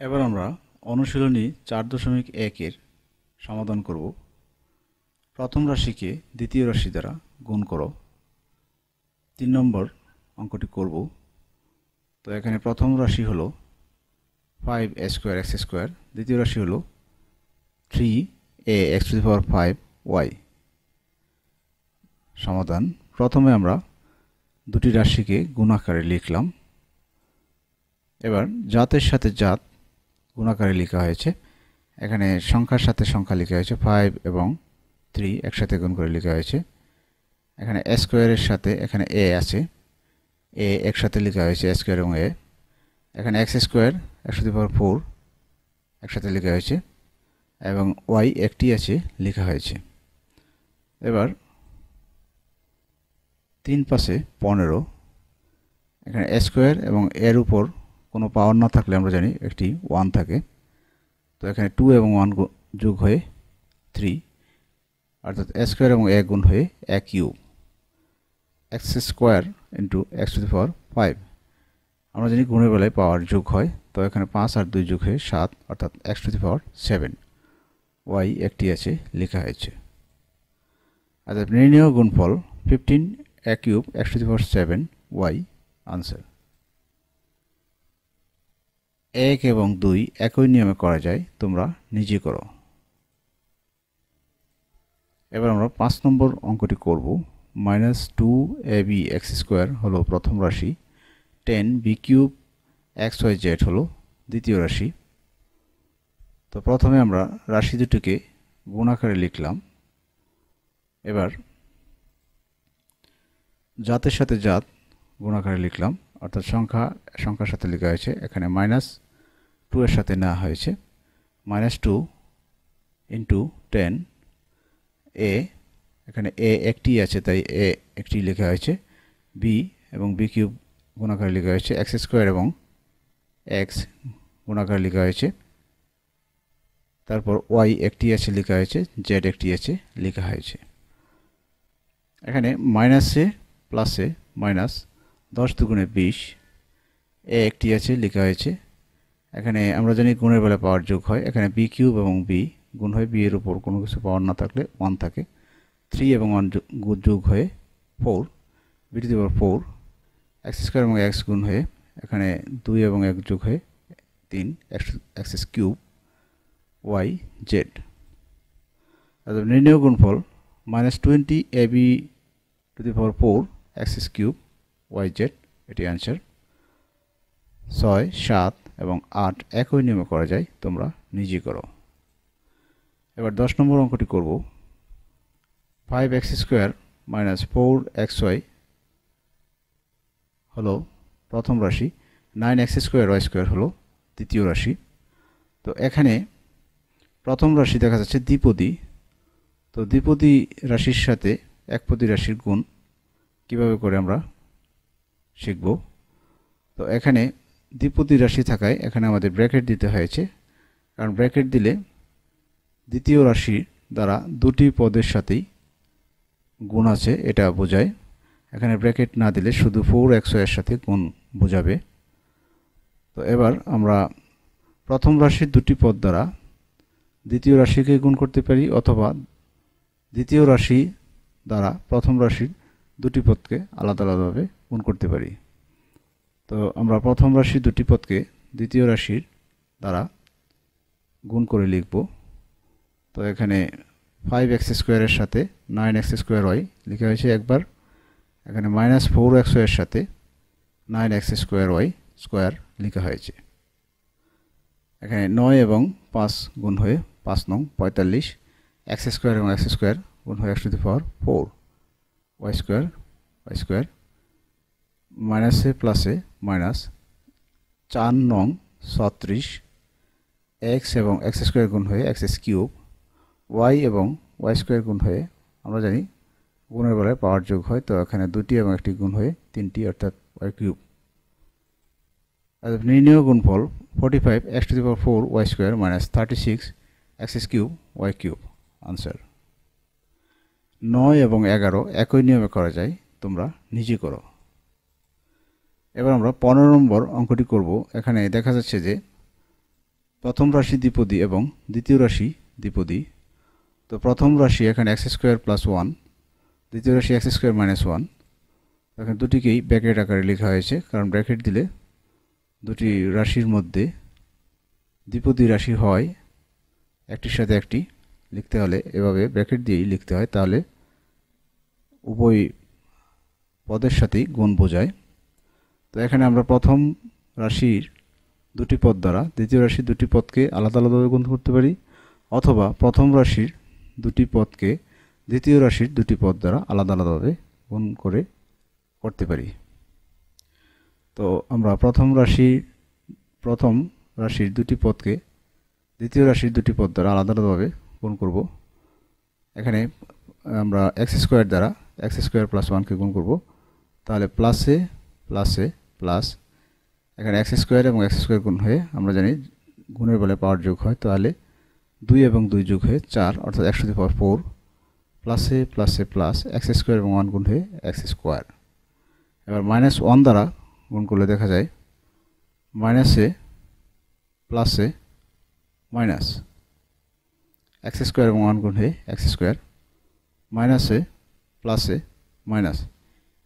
এবার আমরা অনুশীলনী 4.1 এর সমাধান করব। প্রথম রাশিকে দ্বিতীয় রাশি দ্বারা গুণ করো। 3 নম্বর অঙ্কটি করব। তো এখানে প্রথম রাশি হলো 5a স্কয়ার x স্কয়ার, দ্বিতীয় রাশি হলো 3a x to the power 5y। সমাধান। প্রথমে আমরা দুটি রাশিকে গুণ আকারে লিখলাম। এবার জাতের সাথে জাত গুণ আকারে লেখা হয়েছে। এখানে সংখ্যার সাথে সংখ্যা লেখা হয়েছে 5 এবং 3 একসাথে গুণ করে লেখা হয়েছে। এখানে a স্কয়ারের সাথে এখানে a আছে, a একসাথে লেখা হয়েছে a স্কয়ার এবং a। এখানে x square x to the power 4 একসাথে লেখা হয়েছে এবং y একটি আছে লেখা হয়েছে। এবার 3 পাশে 15। এখানে a স্কয়ার এবং এর উপর কোনো পাওয়ার না থাকলে আমরা জানি একটি 1 থাকে। তো এখানে 2 এবং 1 যোগ হয়ে 3, অর্থাৎ a স্কয়ার এবং a গুণ হয়ে a cube, x square into x to the power 5। আমরা জানি গুণের বেলায় পাওয়ার যোগ হয়, তো এখানে 5 আর 2 যোগ হয়ে 7, অর্থাৎ x to the power 7। y একটি আছে লেখা হয়েছে। অর্থাৎ নির্ণেয় গুণফল 15 a cube x to the power 7 y answer. 1 এবং 2 একই নিয়মে করা যায়, তোমরা নিজে করো। এবার আমরা 5 নম্বর অঙ্কটি করব। -2ab x স্কয়ার হলো প্রথম রাশি, 10b কিউব xyz হলো দ্বিতীয় রাশি। তো প্রথমে আমরা রাশি দুটিকে গুণ আকারে লিখলাম। এবার জাতের সাথে জাত গুণ আকারে লিখলাম, অর্থাৎ সংখ্যার সাথে লেখা হয়েছে। এখানে -2 এর সাথে নেওয়া হয়েছে। -2 ইন্টু 10 a, এখানে a একটি আছে তাই a একটি লেখা হয়েছে। b এবং b কিউব গুণ আকারে লেখা হয়েছে। x স্কয়ার এবং x গুণ আকারে লেখা হয়েছে। তারপর y একটি আছে লেখা হয়েছে, z একটি আছে লেখা হয়েছে। এখানে মাইনাসে প্লাসে মাইনাস, 10 দুগুণে 20, a একটি আছে লেখা হয়েছে। এখানে আমরা জানি গুণের বেলায় পাওয়ার যোগ হয়। এখানে b কিউব এবং b গুণ হয়, b এর উপর কোনো কিছু পাওয়ার না থাকলে 1 থাকে। 3 এবং 1 যোগ হয়ে 4, b two the power 4। x square এবং x গুণ হয়ে এখানে 2 এবং 1 যোগ হয়ে 3, x কিউব y z। অর্থাৎ নির্ণেয় গুণফল -20 ab two the power 4 x cube y z, এটি আনসার। 6, 7 এবং 8 একই নিয়মে করা যায়, তোমরা নিজে করো। এবার 10 নম্বর অঙ্কটি করব। 5x স্কয়ার -4xy হলো প্রথম রাশি, 9x স্কয়ার y স্কয়ার হলো দ্বিতীয় রাশি। তো এখানে প্রথম রাশি দেখা যাচ্ছে দ্বিপদী। তো দ্বিপদী রাশির সাথে একপদী রাশির গুণ কিভাবে করে আমরা শিখব। তো এখানে দ্বিপদী রাশি থাকায় এখানে আমাদের ব্র্যাকেট দিতে হয়েছে, কারণ ব্র্যাকেট দিলে দ্বিতীয় রাশি দ্বারা দুটি পদের সাথেই গুণ আছে এটা বোঝায়। এখানে ব্র্যাকেট না দিলে শুধু 4xy এর সাথে গুণ বোঝাবে। তো এবার আমরা প্রথম রাশির দুটি পদ দ্বারা দ্বিতীয় রাশিকে গুণ করতে পারি, অথবা দ্বিতীয় রাশি দ্বারা প্রথম রাশির দুটি পদকে আলাদা আলাদাভাবে গুণ করতে পারি। তো আমরা প্রথম রাশির দুটি পদকে দ্বিতীয় রাশির দ্বারা গুণ করে লিখব। তো এখানে 5x স্কয়ারের সাথে 9x স্কয়ার y লেখা হয়েছে একবার। এখানে -4xy এর সাথে 9x স্কয়ার y স্কয়ার লেখা হয়েছে। এখানে 9 এবং 5 গুণ হয়ে 5 নং 45, x স্কয়ার এবং x স্কয়ার গুণ হয়ে x to the power 4 y square y square. মাইনাসে প্লাসে মাইনাস, 4 নং 36, x এবং x স্কয়ার গুণ হয়ে x কিউব, y এবং y স্কয়ার গুণ হয়ে আমরা জানি গুণের বেলায় পাওয়ার যোগ হয়, তো এখানে দুটি এবং একটি গুণ হয়ে 3টি, অর্থাৎ y কিউব। নির্ণেয় গুণফল 45 x to the power 4 y square minus 36 x cube y cube answer. 9 এবং 11 একই নিয়মে করা যায়, তোমরা নিজে করো। এবার আমরা 15 নম্বর অঙ্কটি করব। এখানে দেখা যাচ্ছে যে প্রথম রাশি দ্বিপদী এবং দ্বিতীয় রাশি দ্বিপদী। তো প্রথম রাশি এখানে এক্স স্কোয়ার প্লাস ওয়ান, দ্বিতীয় রাশি এক্স স্কোয়ার মাইনাস ওয়ান। এখানে দুটিকেই ব্র্যাকেট আকারে লেখা হয়েছে, কারণ ব্র্যাকেট দিলে দুটি রাশির মধ্যে দ্বিপদী রাশি হয় একটির সাথে একটি লিখতে হলে এভাবে ব্র্যাকেট দিয়েই লিখতে হয়, তাহলে উভয় পদের সাথেই গুণ বোঝায়। তো এখানে আমরা প্রথম রাশির দুটি পদ দ্বারা দ্বিতীয় রাশির দুটি পদকে আলাদা আলাদাভাবে গুণ করতে পারি, অথবা প্রথম রাশির দুটি পদকে দ্বিতীয় রাশির দুটি পদ দ্বারা আলাদা আলাদাভাবে গুণ করে করতে পারি। তো আমরা প্রথম রাশির দুটি পদকে দ্বিতীয় রাশির দুটি পদ দ্বারা আলাদা আলাদাভাবে গুণ করব। এখানে আমরা এক্স স্কোয়ার দ্বারা এক্স স্কোয়ার প্লাস ওয়ানকে গুণ করব, তাহলে প্লাসে প্লাসে প্লাস, এখানে এক্স স্কোয়ার এবং এক্স স্কোয়ার গুণ হয়ে আমরা জানি গুণের বলে পাওয়ার যোগ হয়, তাহলে 2 এবং 2 যোগ হয়ে 4, অর্থাৎ 1^4 প্লাসে প্লাসে প্লাস এক্স স্কোয়ার এবং 1 গুণ হয়ে এক্স স্কোয়ার। এবার -1 দ্বারা গুণ করলে দেখা যায় মাইনাসে প্লাসে মাইনাস এক্স স্কোয়ার এবং 1 গুণ হয়ে এক্স স্কোয়ার, মাইনাসে প্লাসে মাইনাস,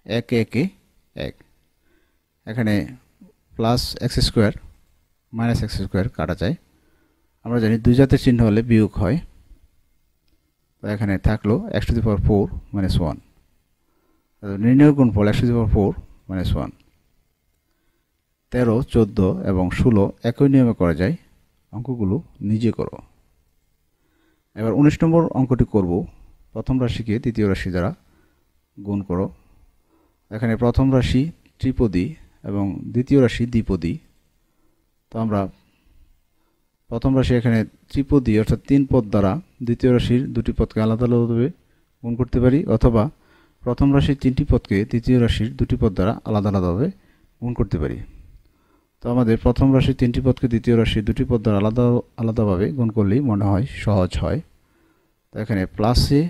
একে একে এক। এখানে plus x square minus x square কাটা যায়, আমরা জানি দুই জাতের চিহ্ন হলে বিয়োগ হয়। তো এখানে থাকলো x⁴ - 1। নির্ণয় গুণফল x⁴ - 1। 13, 14 এবং 16 একই নিয়মে করা যায়, অঙ্কগুলো নিজে করো। এবার 19 নম্বর অঙ্কটি করব, প্রথম রাশিকে দ্বিতীয় রাশি দ্বারা গুণ করো। এখানে প্রথম রাশি ত্রিপদী এবং দ্বিতীয় রাশি দ্বিপদী। তো আমরা প্রথম রাশি এখানে ত্রিপদী অর্থাৎ 3 পদ দ্বারা দ্বিতীয় রাশির দুটি পদকে আলাদা আলাদাভাবে গুণ করতে পারি, অথবা প্রথম রাশির 3টি পদকে দ্বিতীয় রাশির দুটি পদ দ্বারা আলাদা আলাদাভাবে গুণ করতে পারি। তো আমাদের প্রথম রাশির 3টি পদকে দ্বিতীয় রাশির দুটি পদ দ্বারা আলাদাভাবে গুণ করলেই মনে হয় সহজ হয়। তো এখানে প্লাসে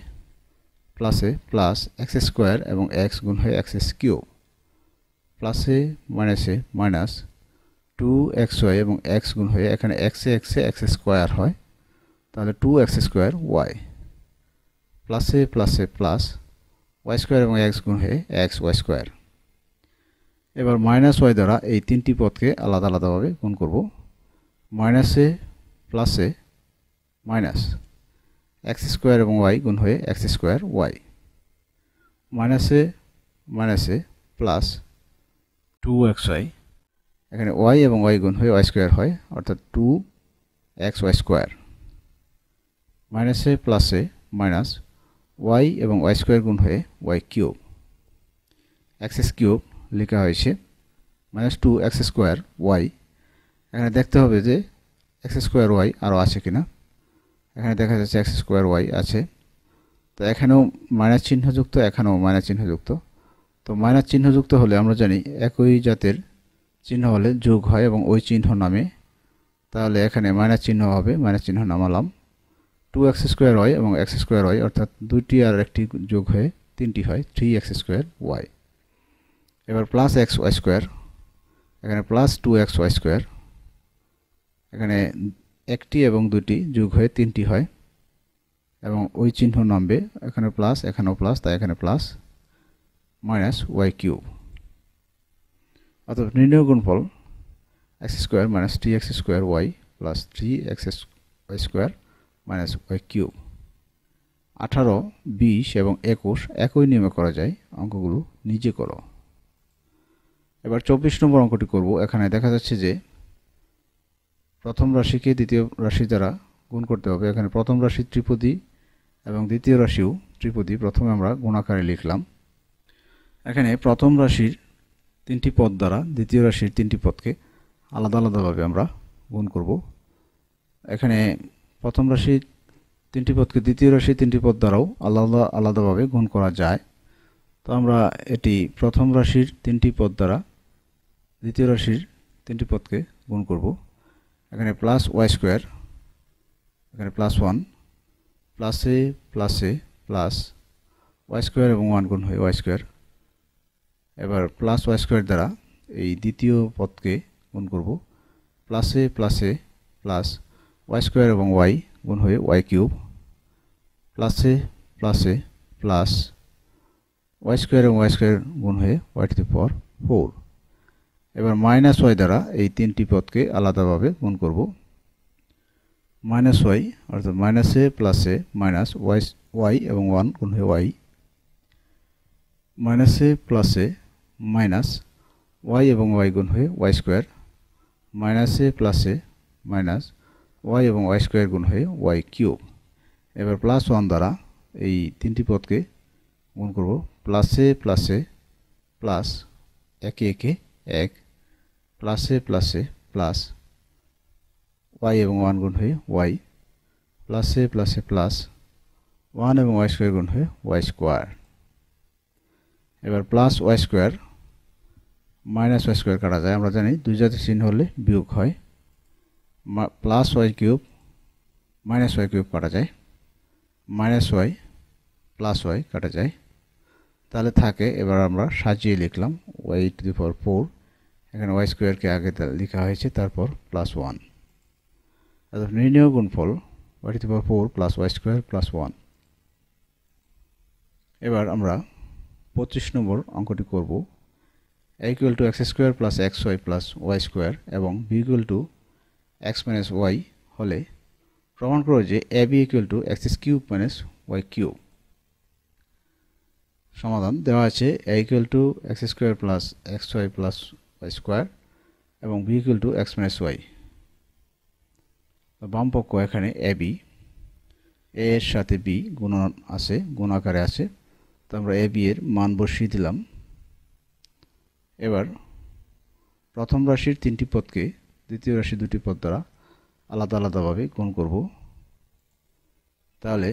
প্লাসে প্লাস এক্স স্কোয়ার এবং এক্স গুণ হয়ে এক্স কিউব, প্লাসে মাইনাসে মাইনাস 2xy এবং এক্স গুণ হয়ে এখানে এক্সে এক্স স্কোয়ার হয়, তাহলে 2x² y, প্লাসে প্লাসে প্লাস ওয়াই স্কোয়ার এবং এক্স গুণ হয়ে এক্স ওয়াই স্কোয়ার। এবার -y দ্বারা এই 3টি পদকে আলাদা আলাদাভাবে গুণ করব। মাইনাসে প্লাসে মাইনাস এক্স স্কোয়ার এবং y গুণ হয়ে এক্স স্কোয়ার y, মাইনাসে মাইনাসে প্লাস 2xy, এখানে y এবং y গুণ হয়ে y স্কোয়ার হয়, অর্থাৎ 2xy স্কোয়ার। মাইনাসে প্লাসে মাইনাস y এবং y স্কোয়ার গুণ হয়ে y কিউব, এক্স কিউব লেখা হয়েছে -2x² y। এখানে দেখতে হবে যে x² y আরও আছে কিনা, এখানে দেখা যাচ্ছে x² y আছে। তো এখানেও মাইনাস চিহ্নযুক্ত, এখানেও মাইনাস চিহ্নযুক্ত। তো মাইনাস চিহ্নযুক্ত হলে আমরা জানি একই জাতের চিহ্ন হলে যোগ হয় এবং ওই চিহ্ন নামে, তাহলে এখানে মাইনাস চিহ্ন হবে, মাইনাস চিহ্ন নামালাম। 2x² y এবং x² y, অর্থাৎ দুইটি আর একটি যোগ হয়ে 3টি হয়, 3x² y। এবার প্লাস এক্স ওয়াই স্কোয়ার, এখানে প্লাস 2xy², এখানে একটি এবং দুটি যোগ হয়ে 3টি হয় এবং ওই চিহ্ন নামবে, এখানে প্লাস এখানেও প্লাস, তাই এখানে প্লাস মাইনাস ওয়াই কিউব। অর্থাৎ নির্ণয় গুণফল x² - 3x² y plus 3xy² minus y cube. 18, 20 এবং 21 একই নিয়মে করা যায়, অঙ্কগুলো নিজে করো। এবার 24 নম্বর অঙ্কটি করব। এখানে দেখা যাচ্ছে যে প্রথম রাশিকে দ্বিতীয় রাশি দ্বারা গুণ করতে হবে। এখানে প্রথম রাশি ত্রিপদী এবং দ্বিতীয় রাশিও ত্রিপদী, প্রথমে আমরা গুণাকারে লিখলাম। এখানে প্রথম রাশির 3টি পদ দ্বারা দ্বিতীয় রাশির 3টি পদকে আলাদা আলাদাভাবে আমরা গুণ করব। এখানে প্রথম রাশির 3টি পদকে দ্বিতীয় রাশির 3টি পদ দ্বারাও আলাদা আলাদাভাবে গুণ করা যায়। তো আমরা এটি প্রথম রাশির 3টি পদ দ্বারা দ্বিতীয় রাশির 3টি পদকে গুণ করব। এখানে প্লাস ওয়াই স্কোয়ার, এখানে +1, প্লাসে প্লাসে প্লাস ওয়াই স্কোয়ার এবং 1 গুণ হয়ে ওয়াই স্কোয়ার। এবার প্লাস ওয়াই স্কোয়ার দ্বারা এই দ্বিতীয় পদকে গুণ করব। প্লাসে প্লাসে প্লাস ওয়াই স্কোয়ার এবং ওয়াই গুণ হয়ে ওয়াই কিউব প্লাসে প্লাসে প্লাস ওয়াই স্কোয়ার এবং ওয়াই স্কোয়ার গুণ হয়ে ওয়াই টু দি পাওয়ার 4। এবার মাইনাস ওয়াই দ্বারা এই তিনটি পদকে আলাদাভাবে গুণ করব। মাইনাস ওয়াই অর্থাৎ মাইনাসে প্লাসে মাইনাস ওয়াই এবং 1 গুণ হয়ে ওয়াই, মাইনাসে প্লাসে মাইনাস ওয়াই এবং ওয়াই গুণ হয়ে ওয়াই স্কোয়ার, মাইনাসে প্লাসে মাইনাস ওয়াই এবং ওয়াই স্কোয়ার গুণ হয়ে ওয়াই কিউব। এবার প্লাস 1 দ্বারা এই তিনটি পদকে গুণ করব। প্লাসে প্লাসে প্লাস একে একে এক, প্লাসে প্লাসে প্লাস ওয়াই এবং 1 গুণ হয়ে ওয়াই, প্লাসে প্লাসে প্লাস 1 এবং ওয়াই স্কোয়ার গুণ হয়ে ওয়াই স্কোয়ার। এবার plus y square minus y square কাটা যায়, আমরা জানি দুই জাতীয় চিহ্ন হলে বিয়োগ হয়। Plus y cube minus y cube কাটা যায়, মাইনাস ওয়াই প্লাস ওয়াই কাটা যায়, তাহলে থাকে। এবার আমরা সাজিয়ে লিখলাম ওয়াই টু দি পাওয়ার 4, এখানে ওয়াই স্কোয়ারকে আগে লেখা হয়েছে, তারপর প্লাস 1। অর্থাৎ নির্ণেয় গুণফল y to the power 4 plus y square plus 1। এবার আমরা 25 নম্বর অঙ্কটি করব। a equal to x square plus x y plus y square এবং b equal to x minus y হলে প্রমাণ করো যে a b equal to x cube minus y cube. সমাধান দেওয়া আছে a equal to x square plus x y plus y square এবং b equal to x minus y. বাম পক্ষ এখানে এ বি, এ এর সাথে বি গুণন আছে, গুণ আকারে আছে, তো আমরা এ বি এর মান বসিয়ে দিলাম। এবার প্রথম রাশির তিনটি পদকে দ্বিতীয় রাশির দুটি পদ দ্বারা আলাদা আলাদাভাবে গুণ করব। তাহলে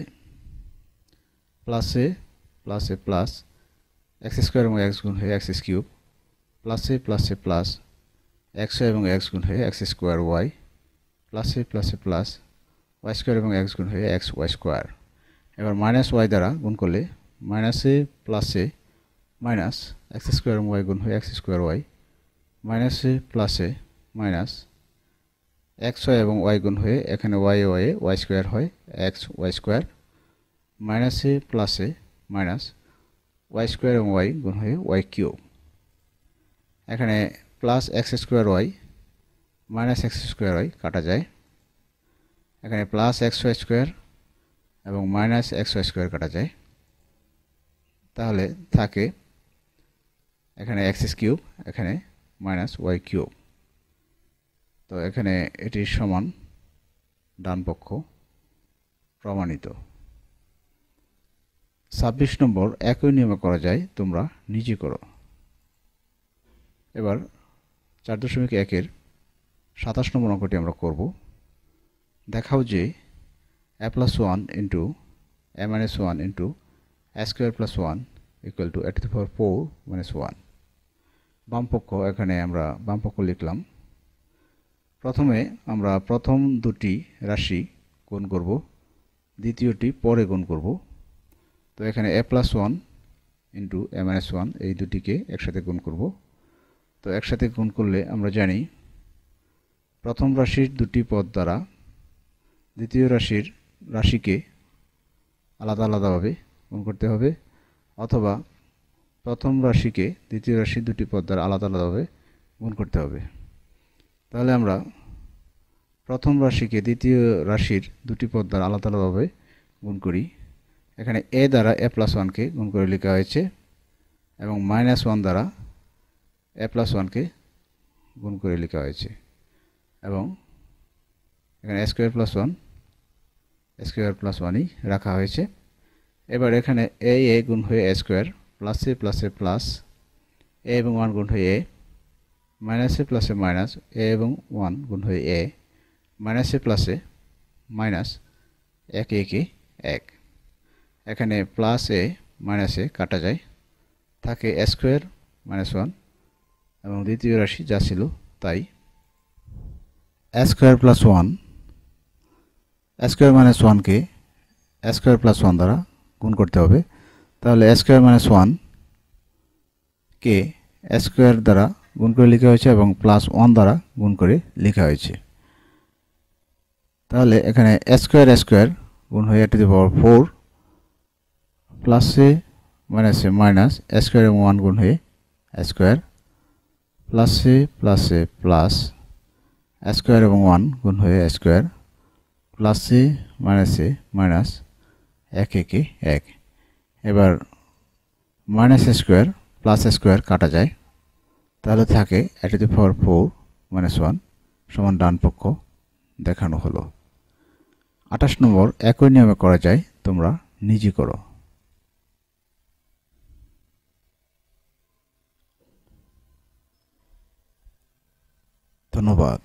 প্লাসে প্লাসে প্লাস এক্স স্কোয়ার এবং এক্স গুণ হয়ে এক্স কিউব, প্লাসে প্লাসে প্লাস এক্স ওয়াই এবং এক্স গুণ হয়ে এক্স স্কোয়ার ওয়াই, প্লাসে প্লাসে প্লাস ওয়াই স্কোয়ার এবং এক্স গুণ হয়ে এক্স ওয়াই স্কোয়ার। এবার মাইনাস ওয়াই দ্বারা গুণ করলে মাইনাসে প্লাসে মাইনাস এক্স স্কোয়ার এবং ওয়াই গুণ হয়ে এক্স স্কোয়ার ওয়াই, মাইনাসে প্লাসে মাইনাস এক্স ওয়াই এবং ওয়াই গুণ হয়ে এখানে ওয়াই ওয়াই ওয়াই স্কোয়ার হয় এক্স ওয়াই স্কোয়ার, মাইনাসে প্লাসে মাইনাস ওয়াই স্কোয়ার এবং ওয়াই গুণ হয়ে ওয়াই কিউব। এখানে plus x square y minus x square y কাটা যায়, এখানে প্লাস এক্স ওয়াই স্কোয়ার এবং মাইনাস এক্স ওয়াই স্কোয়ার কাটা যায়, তাহলে থাকে এখানে এক্স কিউব, এখানে মাইনাস ওয়াই কিউব। তো এখানে এটির সমান ডান পক্ষ প্রমাণিত। 26 নম্বর একই নিয়মে করা যায়, তোমরা নিজে করো। এবার 4.1-এর 27 নম্বর অঙ্কটি আমরা করব। দেখাও যে a plus 1 into a minus 1 into a square plus 1 equal to a two the power 4 minus 1। বাম পক্ষ এখানে আমরা বাম পক্ষ লিখলাম। প্রথমে আমরা প্রথম দুটি রাশি গুণ করব, দ্বিতীয়টি পরে গুণ করব। তো এখানে a plus 1 into a minus 1 এই দুটিকে একসাথে গুণ করব। তো একসাথে গুণ করলে আমরা জানি প্রথম রাশির দুটি পদ দ্বারা দ্বিতীয় রাশিকে আলাদা আলাদাভাবে গুণ করতে হবে, অথবা প্রথম রাশিকে দ্বিতীয় রাশির দুটি পদ দ্বারা আলাদা আলাদাভাবে গুণ করতে হবে। তাহলে আমরা প্রথম রাশিকে দ্বিতীয় রাশির দুটি পদ দ্বারা আলাদা আলাদাভাবে গুণ করি। এখানে এ দ্বারা এ প্লাস 1কে গুণ করে লেখা হয়েছে এবং মাইনাস 1 দ্বারা এ প্লাস 1কে গুণ করে লেখা হয়েছে এবং এখানে এ স্কোয়ার প্লাস 1ই রাখা হয়েছে। এবার এখানে এ গুণ হয়ে এ স্কোয়ার, প্লাসে প্লাসে প্লাস এ এবং 1 গুণ হয়ে এ, মাইনাসে প্লাসে মাইনাস এ এবং 1 গুণ হয়ে এ, মাইনাসে প্লাসে মাইনাস একে একে এক। এখানে প্লাস এ মাইনাস এ কাটা যায়, থাকে এ স্কোয়ার মাইনাস 1 এবং দ্বিতীয় রাশি যা ছিল তাই। এ স্কোয়ার প্লাস 1 এ স্কোয়ার মাইনাস 1কে এ স্কোয়ার প্লাস 1 দ্বারা গুণ করতে হবে। তাহলে এ স্কোয়ার মাইনাস 1কে এ স্কোয়ার দ্বারা গুণ করে লেখা হয়েছে এবং প্লাস 1 দ্বারা গুণ করে লেখা হয়েছে। তাহলে এখানে স্কোয়ার গুণ হয়ে টু দি পাওয়ার 4 প্লাসে মাইনাসে মাইনাস স্কোয়ার এবং 1 গুণ হয়ে স্কোয়ার প্লাসে প্লাসে প্লাস স্কোয়ার এবং 1 গুণ হয়ে স্কোয়ার প্লাসে মাইনাসে মাইনাস 1 একে 1। এবার মাইনাস স্কোয়ার প্লাস স্কোয়ার কাটা যায়, তাহলে থাকে এ টু দি পাওয়ার 4 মাইনাস 1 সমান ডান পক্ষ দেখানো হলো। 28 নম্বর একই নিয়মে করা যায়, তোমরা নিজে করো। ধন্যবাদ।